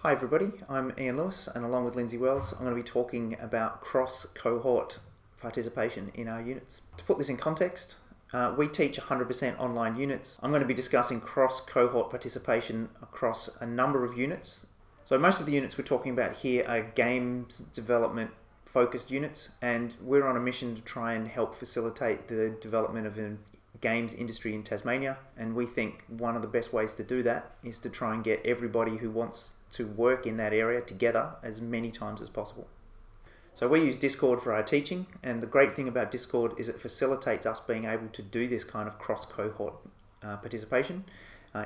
Hi everybody, I'm Ian Lewis, and along with Lindsay Wells, I'm going to be talking about cross-cohort participation in our units. To put this in context, we teach 100% online units. I'm going to be discussing cross-cohort participation across a number of units. So most of the units we're talking about here are games development focused units, and we're on a mission to try and help facilitate the development of a games industry in Tasmania, and we think one of the best ways to do that is to try and get everybody who wants to work in that area together as many times as possible. So we use Discord for our teaching, and the great thing about Discord is it facilitates us being able to do this kind of cross-cohort participation.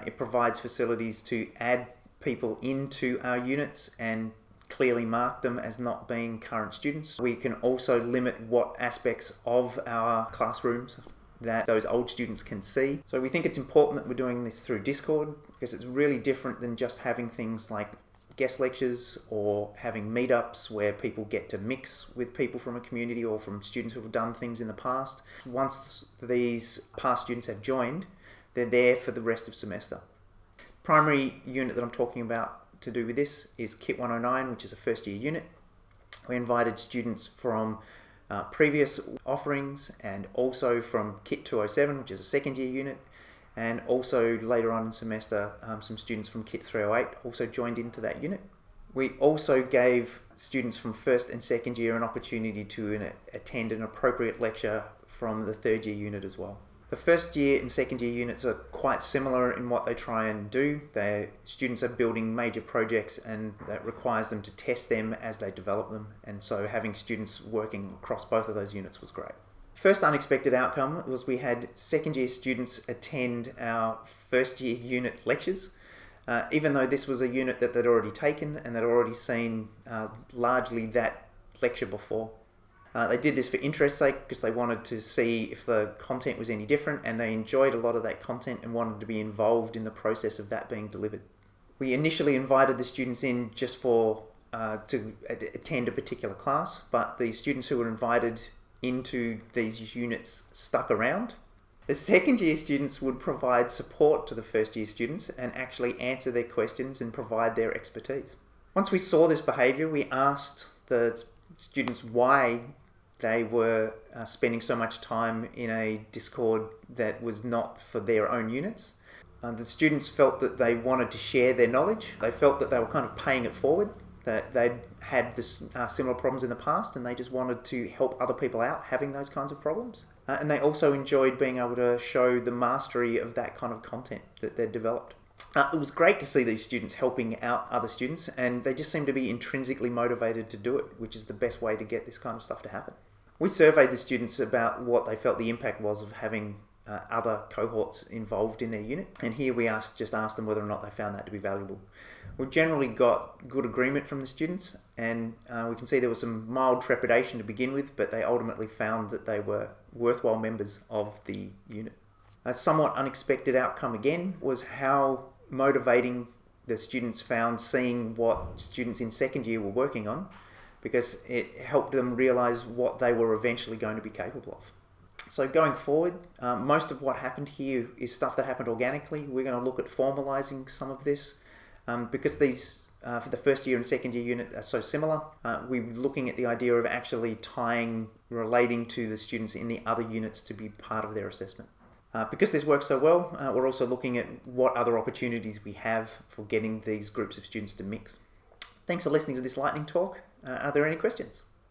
It provides facilities to add people into our units and clearly mark them as not being current students. We can also limit what aspects of our classrooms that those old students can see. So we think it's important that we're doing this through Discord because it's really different than just having things like guest lectures or having meetups where people get to mix with people from a community or from students who have done things in the past. Once these past students have joined, they're there for the rest of semester. Primary unit that I'm talking about to do with this is Kit 109, which is a first year unit. We invited students from previous offerings and also from Kit 207, which is a second year unit, and also later on in semester some students from Kit 308 also joined into that unit. We also gave students from first and second year an opportunity to attend an appropriate lecture from the third year unit as well. The first year and second year units are quite similar in what they try and do. Students are building major projects, and that requires them to test them as they develop them. And so having students working across both of those units was great. First unexpected outcome was we had second year students attend our first year unit lectures. Even though this was a unit that they'd already taken and they'd already seen largely that lecture before. They did this for interest's sake because they wanted to see if the content was any different, and they enjoyed a lot of that content and wanted to be involved in the process of that being delivered. We initially invited the students in just for to attend a particular class, but the students who were invited into these units stuck around. The second year students would provide support to the first year students and actually answer their questions and provide their expertise. Once we saw this behaviour, we asked the students why they were spending so much time in a Discord that was not for their own units. The students felt that they wanted to share their knowledge. They felt that they were kind of paying it forward, that they'd had similar problems in the past and they just wanted to help other people out having those kinds of problems. And they also enjoyed being able to show the mastery of that kind of content that they'd developed. It was great to see these students helping out other students, and they just seem to be intrinsically motivated to do it, which is the best way to get this kind of stuff to happen. We surveyed the students about what they felt the impact was of having other cohorts involved in their unit, and here we just asked them whether or not they found that to be valuable. We generally got good agreement from the students, and we can see there was some mild trepidation to begin with, but they ultimately found that they were worthwhile members of the unit. A somewhat unexpected outcome again was how motivating the students found seeing what students in second year were working on, because it helped them realise what they were eventually going to be capable of. So going forward, most of what happened here is stuff that happened organically. We're going to look at formalising some of this because these for the first year and second year unit are so similar. We're looking at the idea of actually relating to the students in the other units to be part of their assessment. Because this works so well, we're also looking at what other opportunities we have for getting these groups of students to mix. Thanks for listening to this lightning talk. Are there any questions?